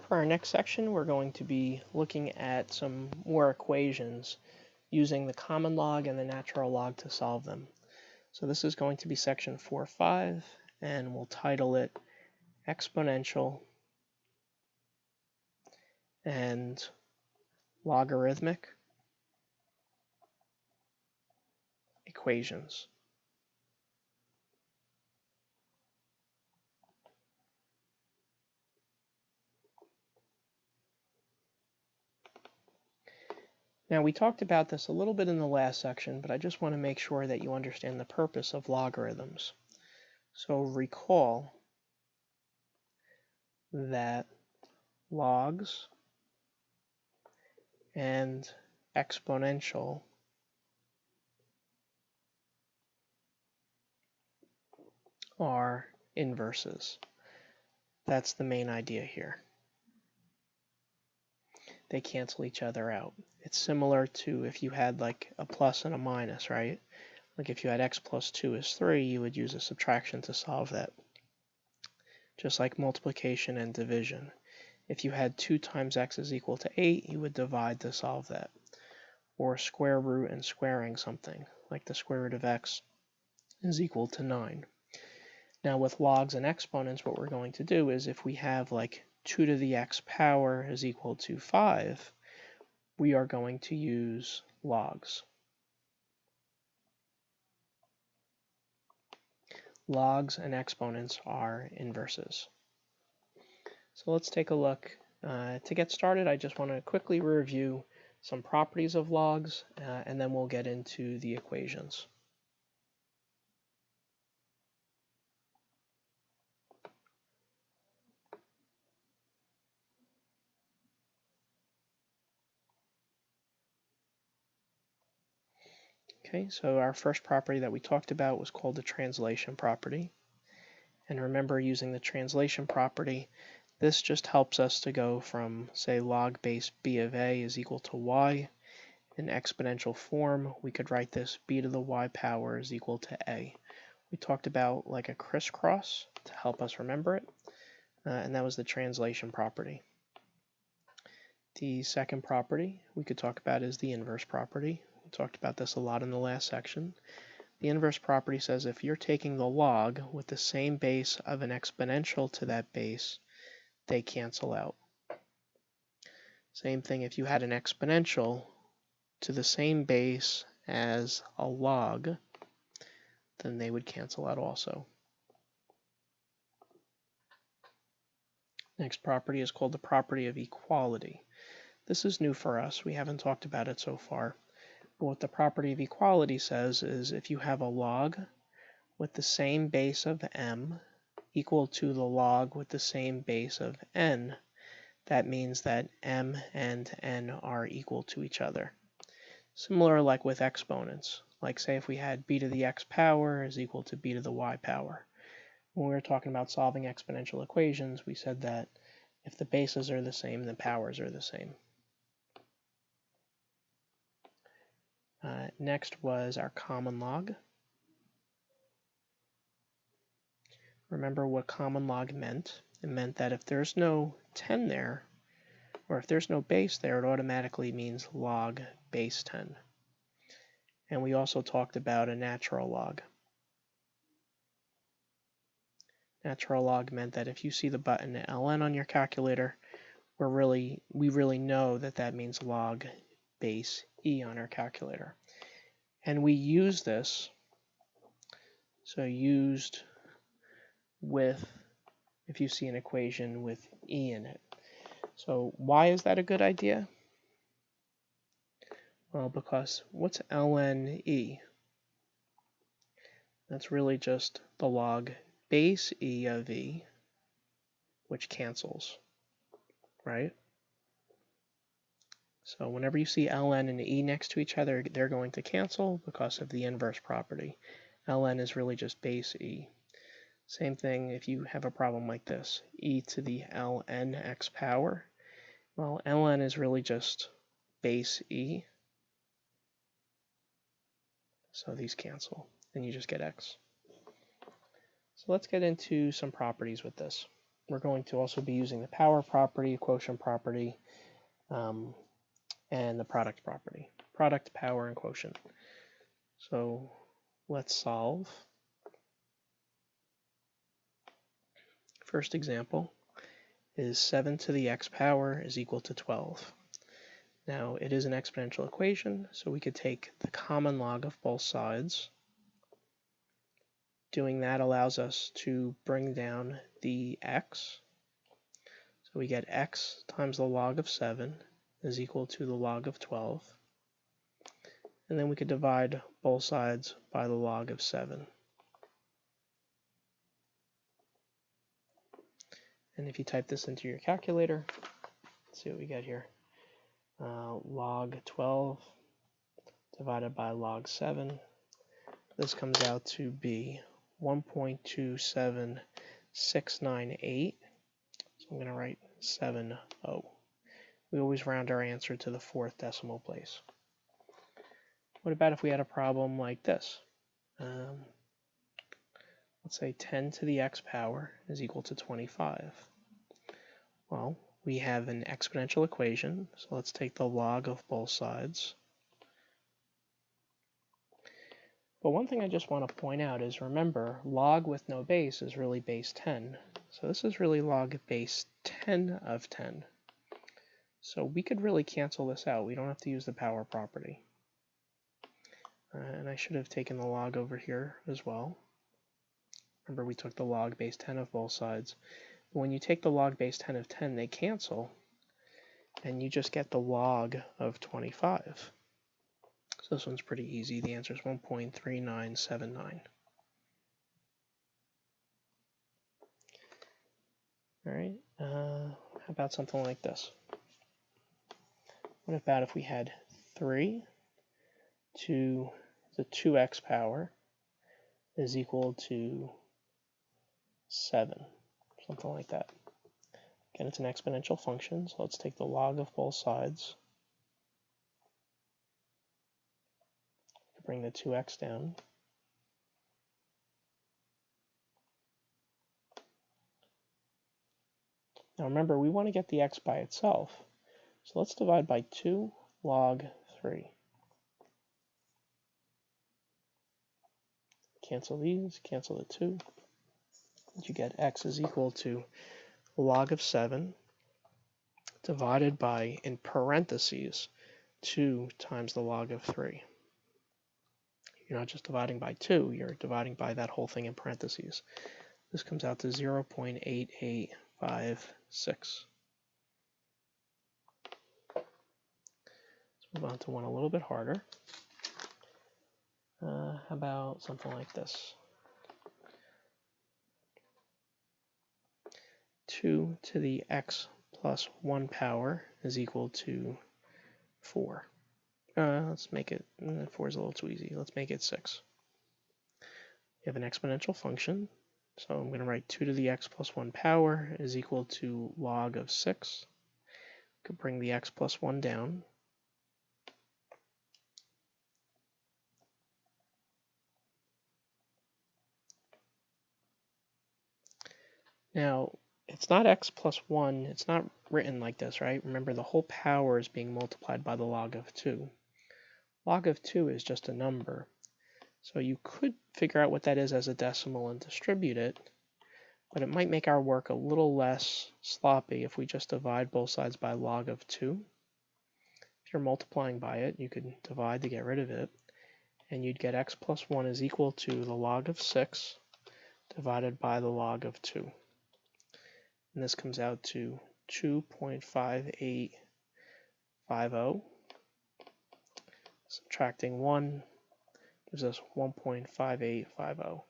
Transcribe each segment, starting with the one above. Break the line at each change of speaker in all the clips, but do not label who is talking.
For our next section, we're going to be looking at some more equations using the common log and the natural log to solve them. So this is going to be section 4.5, and we'll title it Exponential and Logarithmic Equations. Now, we talked about this a little bit in the last section, but I just want to make sure that you understand the purpose of logarithms. So recall that logs and exponential are inverses. That's the main idea here. They cancel each other out. It's similar to if you had like a plus and a minus, right? Like if you had x plus 2 is 3, you would use a subtraction to solve that. Just like multiplication and division. If you had 2 times x is equal to 8, you would divide to solve that. Or square root and squaring something, like the square root of x is equal to 9. Now with logs and exponents, what we're going to do is if we have like 2 to the x power is equal to 5, we are going to use logs. Logs and exponents are inverses. So let's take a look. To get started, I just want to quickly review some properties of logs, and then we'll get into the equations. Okay, so our first property that we talked about was called the translation property. And remember, using the translation property, this just helps us to go from, say, log base b of a is equal to y. In exponential form, we could write this b to the y power is equal to a. We talked about like a crisscross to help us remember it, and that was the translation property. The second property we could talk about is the inverse property. We talked about this a lot in the last section. The inverse property says if you're taking the log with the same base of an exponential to that base, they cancel out. Same thing if you had an exponential to the same base as a log, then they would cancel out also. Next property is called the property of equality. This is new for us. We haven't talked about it so far. But what the property of equality says is if you have a log with the same base of m equal to the log with the same base of n, that means that m and n are equal to each other. Similar like with exponents. Like say if we had b to the x power is equal to b to the y power. When we were talking about solving exponential equations, we said that if the bases are the same, the powers are the same. Next was our common log. Remember what common log meant. It meant that if there's no 10 there, or if there's no base there, it automatically means log base 10. And we also talked about a natural log. Natural log meant that if you see the button ln on your calculator, we really know that that means log base e on our calculator. And we use this, so used with, if you see an equation with e in it. So why is that a good idea? Well, because what's ln e? That's really just the log base e of e, which cancels, right? So whenever you see ln and e next to each other, they're going to cancel because of the inverse property. ln is really just base e. Same thing if you have a problem like this, e to the ln x power. Well, ln is really just base e. So these cancel, and you just get x. So let's get into some properties with this. we're going to also be using the power property, quotient property, and the product property. Product, power, and quotient. So let's solve. First example is 7 to the x power is equal to 12. Now it is an exponential equation, so we could take the common log of both sides. Doing that allows us to bring down the x. So we get x times the log of 7 is equal to the log of 12. And then we could divide both sides by the log of 7. And if you type this into your calculator, let's see what we get here. Log 12 divided by log 7. This comes out to be 1.27698. So I'm going to write 70. We always round our answer to the 4th decimal place. What about if we had a problem like this? Let's say 10 to the x power is equal to 25. Well, we have an exponential equation, so let's take the log of both sides. But one thing I just want to point out is, remember, log with no base is really base 10. So this is really log base 10 of 10. So we could really cancel this out. We don't have to use the power property. And I should have taken the log over here as well. Remember, we took the log base 10 of both sides. When you take the log base 10 of 10, they cancel, and you just get the log of 25. So this one's pretty easy. The answer is 1.3979. All right, how about something like this? What about if we had 3 to the 2x power is equal to 7, something like that. Again, it's an exponential function, so let's take the log of both sides. Bring the 2x down. Now remember, we want to get the x by itself. So let's divide by 2 log 3. Cancel these, cancel the 2. You get x is equal to log of 7 divided by, in parentheses, 2 times the log of 3. You're not just dividing by 2, you're dividing by that whole thing in parentheses. This comes out to 0.8856. Let's move on to one a little bit harder. How about something like this? 2 to the x plus 1 power is equal to 4. Let's make it, 4 is a little too easy. Let's make it 6. We have an exponential function, so I'm going to write 2 to the x plus 1 power is equal to log of 6. We could bring the x plus 1 down. Now, it's not x plus 1, it's not written like this, right? Remember, the whole power is being multiplied by the log of 2. Log of 2 is just a number. So you could figure out what that is as a decimal and distribute it, but it might make our work a little less sloppy if we just divide both sides by log of 2. If you're multiplying by it, you could divide to get rid of it, and you'd get x plus 1 is equal to the log of 6 divided by the log of 2. And this comes out to 2.5850. Subtracting 1 gives us 1.5850. How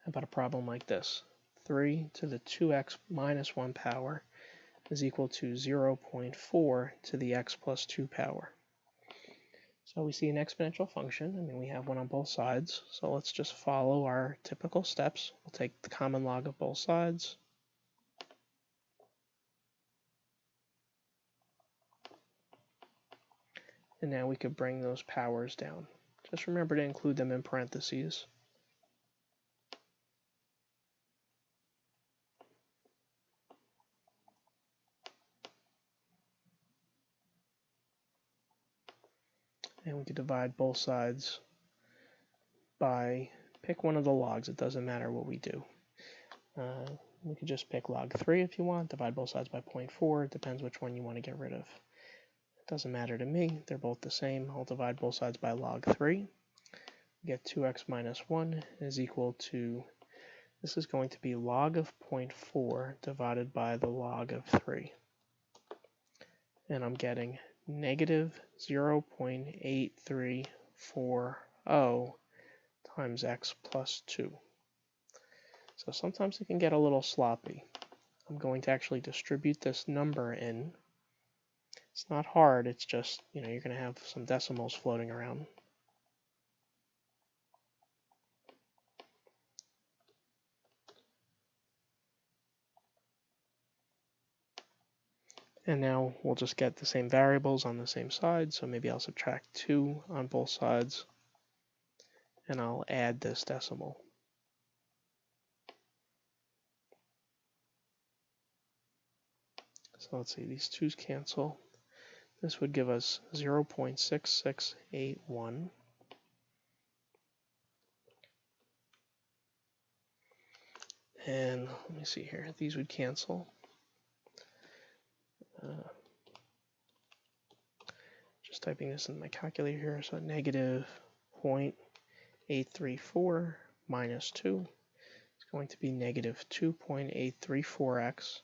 about a problem like this? 3 to the 2x minus 1 power is equal to 0.4 to the x plus 2 power. So we see an exponential function, and then we have one on both sides. So let's just follow our typical steps. We'll take the common log of both sides. And now we could bring those powers down. Just remember to include them in parentheses. and we could divide both sides by, pick one of the logs, it doesn't matter what we do. We could just pick log 3 if you want, divide both sides by 0.4, it depends which one you want to get rid of. It doesn't matter to me, they're both the same. I'll divide both sides by log 3. Get 2x minus 1 is equal to, this is going to be log of 0.4 divided by the log of 3. And I'm getting negative 0.8340 times x plus 2. So sometimes it can get a little sloppy. I'm going to actually distribute this number in. It's not hard, it's just, you're going to have some decimals floating around. And now we'll just get the same variables on the same side, so maybe I'll subtract 2 on both sides, and I'll add this decimal. So let's see, these 2's cancel. This would give us 0.6681. And let me see here, these would cancel. Just typing this in my calculator here, so negative 0.834 minus 2 is going to be negative 2.834x,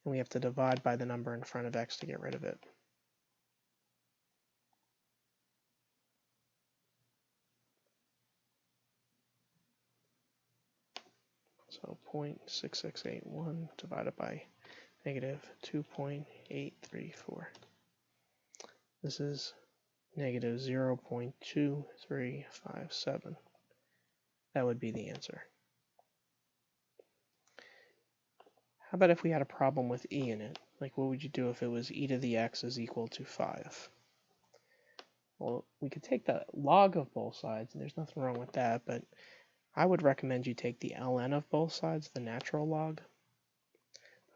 and we have to divide by the number in front of x to get rid of it. So 0.6681 divided by negative 2.834. This is negative 0.2357. That would be the answer. How about if we had a problem with e in it? Like, what would you do if it was e to the x is equal to 5? Well, we could take the log of both sides, and there's nothing wrong with that, but I would recommend you take the ln of both sides, the natural log.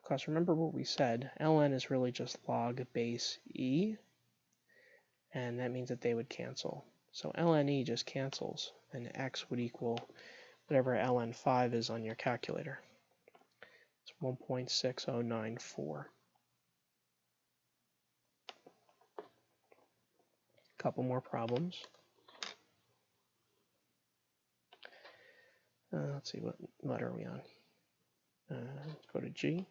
Because remember what we said, ln is really just log base e, and that means that they would cancel. So ln e just cancels, and x would equal whatever ln 5 is on your calculator. It's 1.6094. Couple more problems. Let's see, what letter are we on? Let's go to G.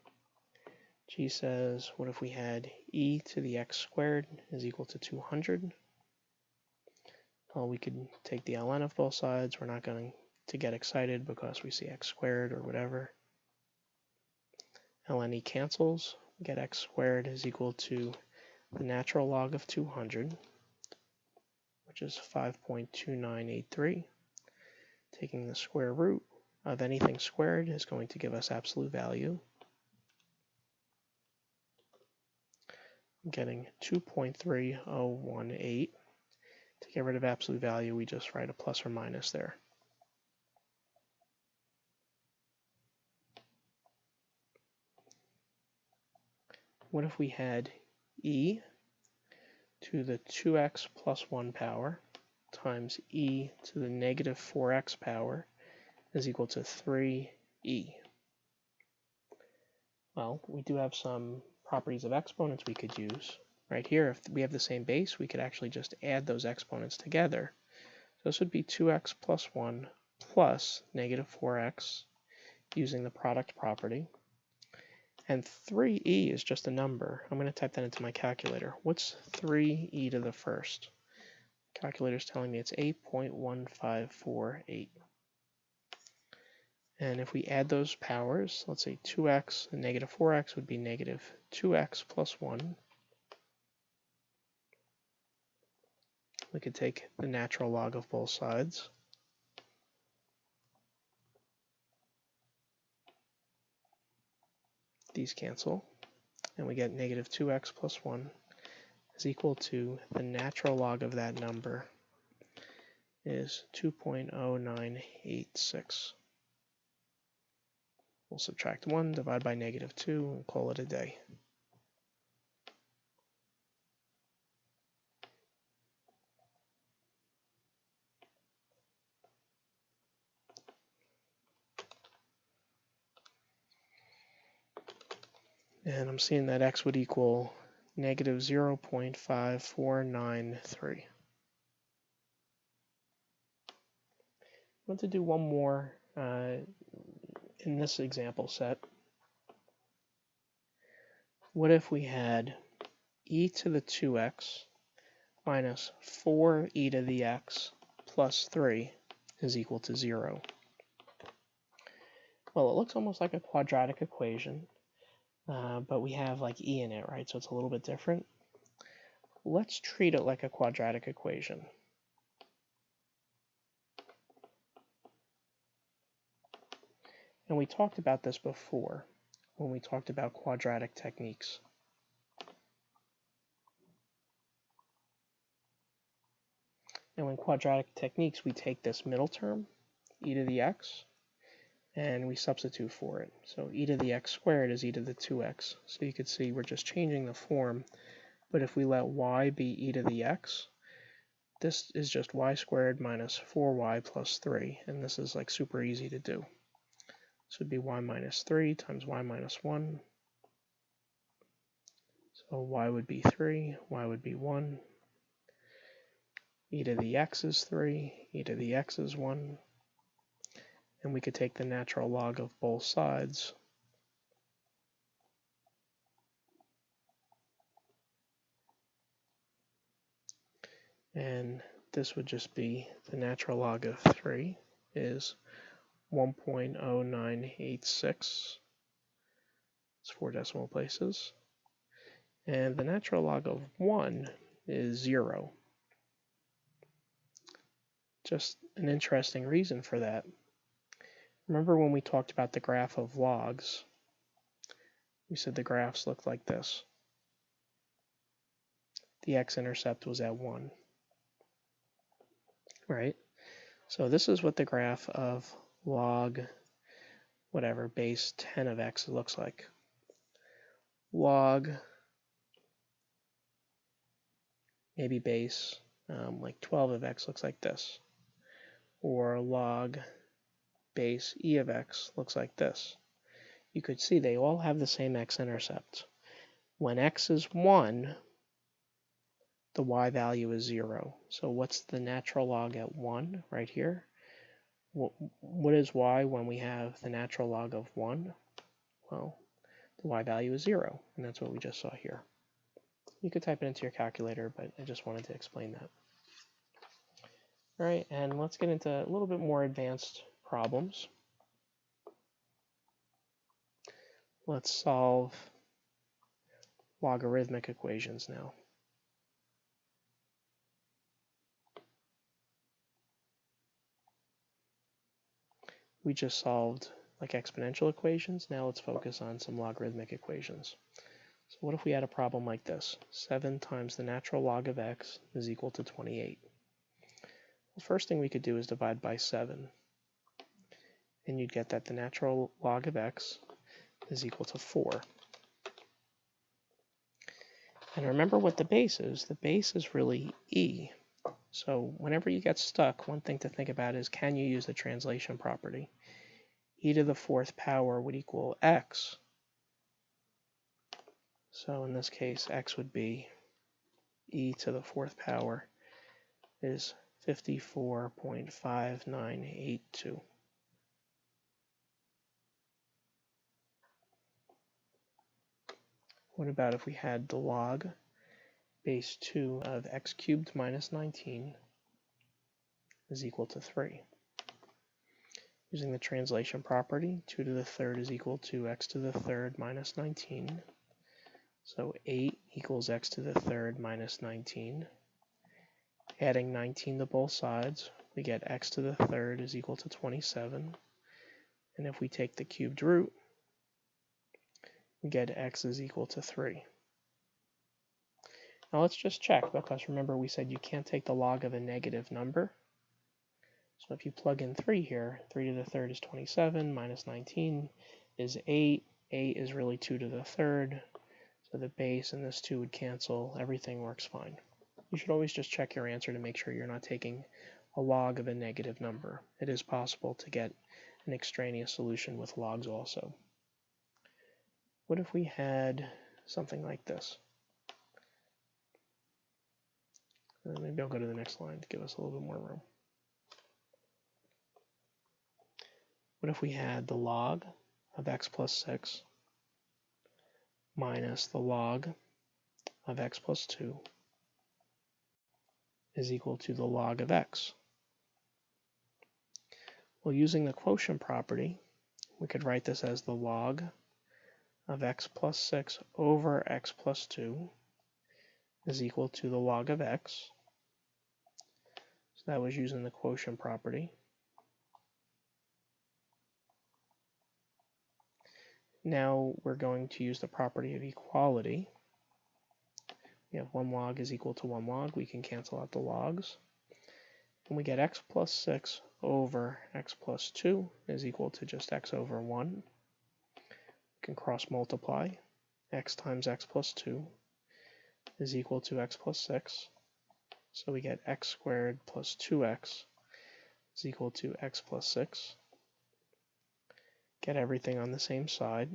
G says, what if we had e to the x squared is equal to 200? Well, we could take the ln of both sides. We're not going to get excited because we see x squared or whatever. Ln e cancels. We get x squared is equal to the natural log of 200, which is 5.2983. Taking the square root of anything squared is going to give us absolute value. I'm getting 2.3018. To get rid of absolute value, we just write a plus or minus there. What if we had e to the 2x plus 1 power times e to the negative 4x power is equal to 3e? Well, we do have some properties of exponents we could use. Right here, if we have the same base, we could actually just add those exponents together. So this would be 2x plus 1 plus negative 4x using the product property. And 3e is just a number. I'm going to type that into my calculator. What's 3e to the first? Calculator's telling me it's 8.1548. And if we add those powers, let's say 2x and negative 4x would be negative 2x plus 1. We could take the natural log of both sides. These cancel, and we get negative 2x plus 1 is equal to the natural log of that number is 2.0986. We'll subtract 1, divide by negative 2, and call it a day. And I'm seeing that x would equal negative 0.5493. I want to do one more in this example set. What if we had e to the 2x minus 4e to the x plus 3 is equal to 0? Well, it looks almost like a quadratic equation, but we have like e in it, right? So it's a little bit different. Let's treat it like a quadratic equation. And we talked about this before when we talked about quadratic techniques. And in quadratic techniques, we take this middle term, e to the x, and we substitute for it. So e to the x squared is e to the 2x. So you could see we're just changing the form, but if we let y be e to the x, this is just y squared minus 4y plus 3, and this is like super easy to do. This would be y minus 3 times y minus 1. So y would be 3, y would be 1. E to the x is 3, e to the x is 1. And we could take the natural log of both sides. And this would just be the natural log of 3 is 1.0986. It's 4 decimal places. And the natural log of 1 is 0. Just an interesting reason for that. Remember when we talked about the graph of logs, we said the graphs looked like this. The x-intercept was at 1, right? So this is what the graph of log whatever base 10 of x looks like. Log maybe base like 12 of x looks like this. Or log base e of x looks like this. You could see they all have the same x-intercept. When x is 1, the y value is 0. So what's the natural log at 1 right here? What is y when we have the natural log of 1? Well, the y value is 0, and that's what we just saw here. You could type it into your calculator, but I just wanted to explain that. All right, and let's get into a little bit more advanced problems. Let's solve logarithmic equations now. We just solved like exponential equations. Now let's focus on some logarithmic equations. So what if we had a problem like this? 7 times the natural log of x is equal to 28. The first thing we could do is divide by 7. And you'd get that the natural log of x is equal to 4. And remember what the base is. The base is really e. So whenever you get stuck, one thing to think about is, can you use the translation property? E to the 4th power would equal x. So in this case, x would be e to the 4th power is 54.5982. What about if we had the log base 2 of x cubed minus 19 is equal to 3? Using the translation property, 2 to the 3rd is equal to x to the 3rd minus 19. So 8 equals x to the 3rd minus 19. Adding 19 to both sides, we get x to the 3rd is equal to 27. And if we take the cubed root, we get x is equal to 3. Now let's just check, because remember we said you can't take the log of a negative number. So if you plug in 3 here, 3 to the 3rd is 27, minus 19 is 8. 8 is really 2 to the 3rd. So the base and this 2 would cancel. Everything works fine. You should always just check your answer to make sure you're not taking a log of a negative number. It is possible to get an extraneous solution with logs also. What if we had something like this? Maybe I'll go to the next line to give us a little bit more room. What if we had the log of x plus 6 minus the log of x plus 2 is equal to the log of x? Well, using the quotient property, we could write this as the log of x plus 6 over x plus 2 is equal to the log of x. So that was using the quotient property. Now we're going to use the property of equality. We have 1 log is equal to 1 log. We can cancel out the logs. And we get x plus 6 over x plus 2 is equal to just x over 1. We can cross multiply. X times x plus 2 is equal to x plus 6. So we get x squared plus 2x is equal to x plus 6. Get everything on the same side.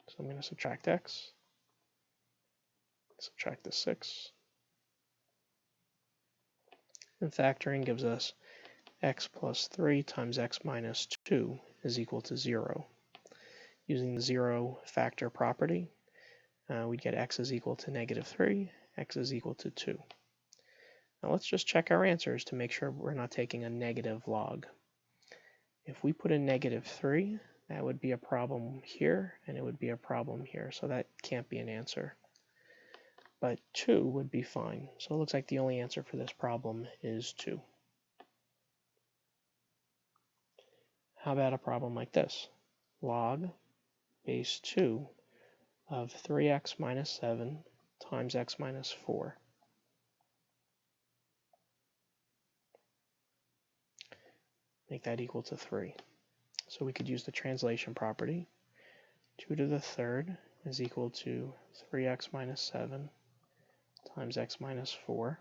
So I'm going to subtract x, subtract the 6. And factoring gives us x plus 3 times x minus 2 is equal to 0. Using the 0 factor property, we'd get x is equal to negative 3, x is equal to 2. Now let's just check our answers to make sure we're not taking a negative log. If we put a negative 3, that would be a problem here, and it would be a problem here, so that can't be an answer. But 2 would be fine, so it looks like the only answer for this problem is 2. How about a problem like this? Log base 2 of 3x minus 7 times x minus 4. Make that equal to 3. So we could use the translation property. 2 to the third is equal to 3x minus 7 times x minus 4.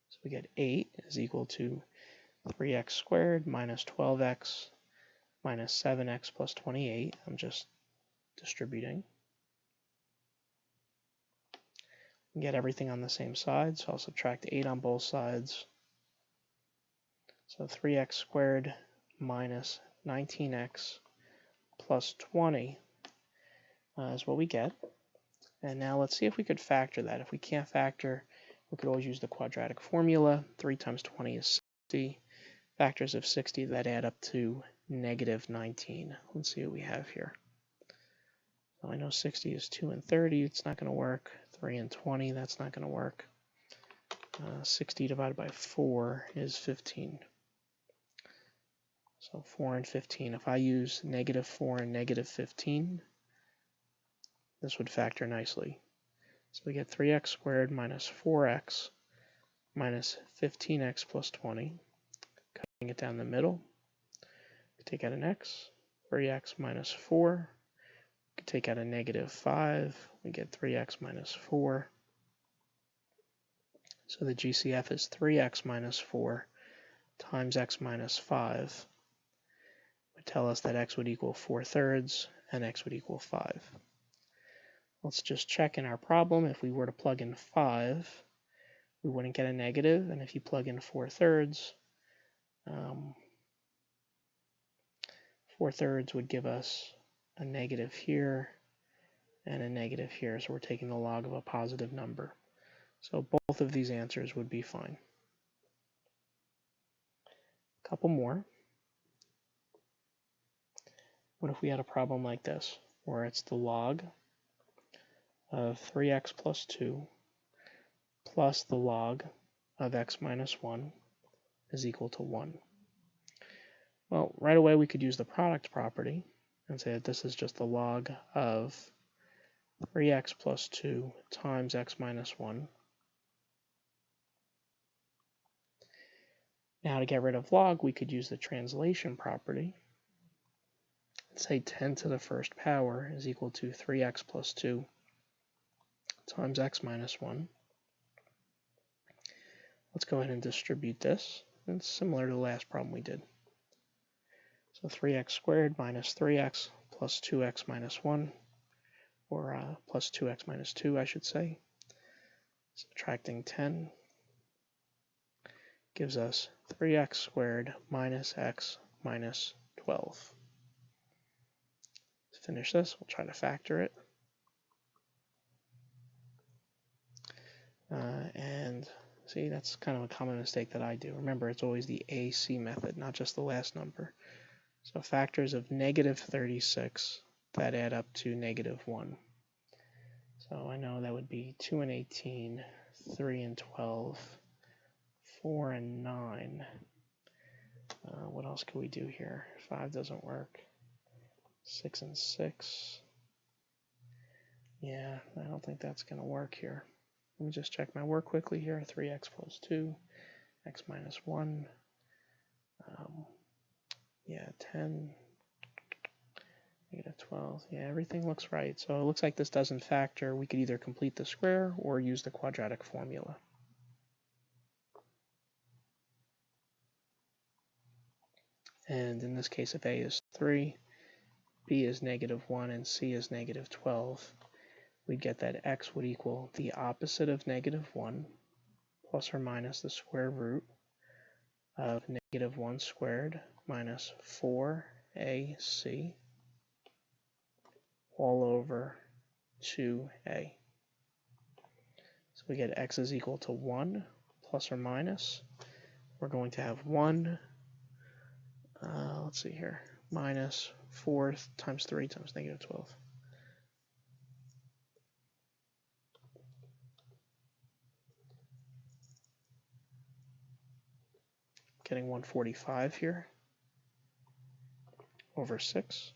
So we get 8 is equal to 3x squared minus 12x minus 7x plus 28. I'm just distributing. Get everything on the same side, so I'll subtract 8 on both sides. So 3x squared minus 19x plus 20 is what we get. And now let's see if we could factor that. If we can't factor, we could always use the quadratic formula. 3 times 20 is 60. Factors of 60 that add up to negative 19. Let's see what we have here. Well, I know 60 is 2 and 30. It's not going to work. 3 and 20, that's not going to work. 60 divided by 4 is 15. So 4 and 15. If I use negative 4 and negative 15, this would factor nicely. So we get 3x squared minus 4x minus 15x plus 20. Cutting it down the middle. We take out an x. 3x minus 4. We could take out a negative 5. We get 3x minus 4. So the GCF is 3x minus 4 times x minus 5. Would tell us that x would equal 4/3 and x would equal 5. Let's just check in our problem. If we were to plug in 5, we wouldn't get a negative, and if you plug in 4/3, 4/3 would give us a negative here and a negative here, so we're taking the log of a positive number. So both of these answers would be fine. A couple more. What if we had a problem like this, where it's the log of 3x plus 2 plus the log of x minus 1 is equal to 1. Well, right away we could use the product property and say that this is just the log of 3x plus 2 times x minus 1. Now to get rid of log, we could use the translation property. Let's say 10 to the first power is equal to 3x plus 2 times x minus 1. Let's go ahead and distribute this. It's similar to the last problem we did. So 3x squared minus 3x plus 2x minus 1, or plus 2x minus 2, I should say. Subtracting 10 gives us 3x squared minus x minus 12. Let's finish this. We'll try to factor it. And see, that's kind of a common mistake that I do. Remember, it's always the AC method, not just the last number. So factors of negative 36 that add up to negative 1. So I know that would be 2 and 18, 3 and 12, 4 and 9. What else can we do here? 5 doesn't work. 6 and 6. Yeah, I don't think that's going to work here. Let me just check my work quickly here. 3x plus 2, x minus 1. Yeah, 10, negative 12. Yeah, everything looks right. So it looks like this doesn't factor. We could either complete the square or use the quadratic formula. And in this case, if a is 3, b is negative 1, and c is negative 12, we'd get that x would equal the opposite of negative 1 plus or minus the square root of negative 1 squared minus 4ac all over 2a. So we get x is equal to 1 plus or minus. We're going to have 1, let's see here, minus 4 times 3 times negative 12. Getting 145 here over 6.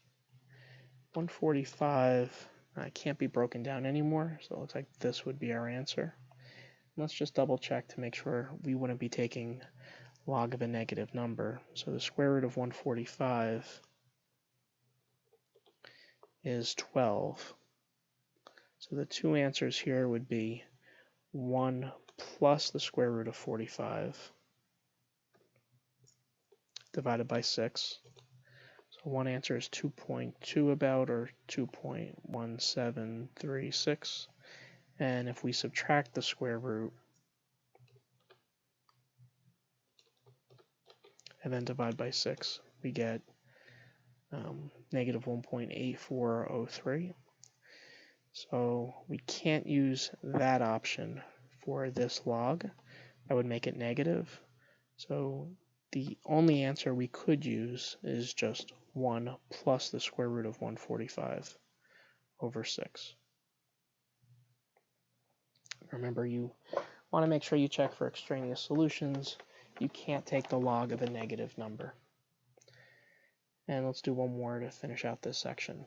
145 can't be broken down anymore, so it looks like this would be our answer. Let's just double check to make sure we wouldn't be taking log of a negative number. So the square root of 145 is 12. So the two answers here would be 1 plus the square root of 45 divided by 6. So one answer is 2.2 about, or 2.1736. And if we subtract the square root and then divide by 6, we get negative 1.8403. So we can't use that option for this log. That would make it negative. So the only answer we could use is just 1 plus the square root of 145 over 6. Remember, you want to make sure you check for extraneous solutions. You can't take the log of a negative number. And let's do one more to finish out this section.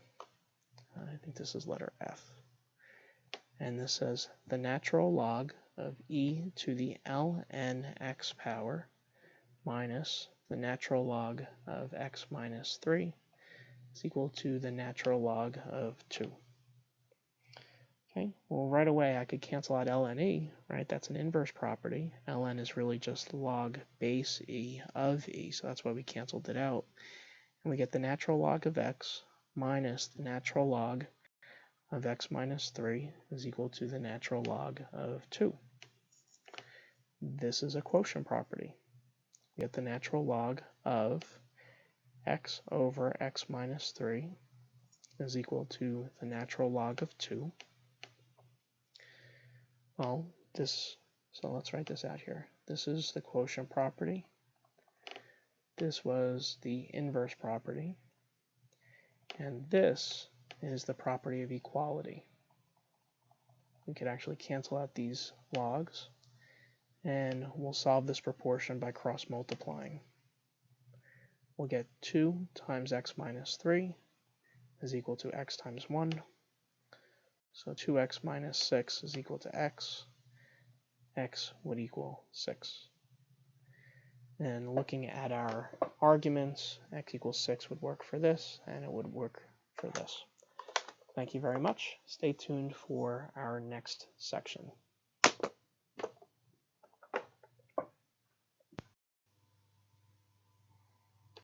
I think this is letter F. And this says the natural log of e to the ln x power minus the natural log of x minus 3 is equal to the natural log of 2. Okay, well, right away I could cancel out ln e, right? That's an inverse property. ln is really just log base e of e, so that's why we canceled it out. And we get the natural log of x minus the natural log of x minus 3 is equal to the natural log of 2. This is a quotient property. We get the natural log of x over x minus 3 is equal to the natural log of 2. Well, so let's write this out here. This is the quotient property. This was the inverse property. And this is the property of equality. We could actually cancel out these logs, and we'll solve this proportion by cross multiplying. We'll get 2 times x minus 3 is equal to x times 1. So 2x minus 6 is equal to x. X would equal 6. And looking at our arguments, x equals 6 would work for this, and it would work for this. Thank you very much. Stay tuned for our next section.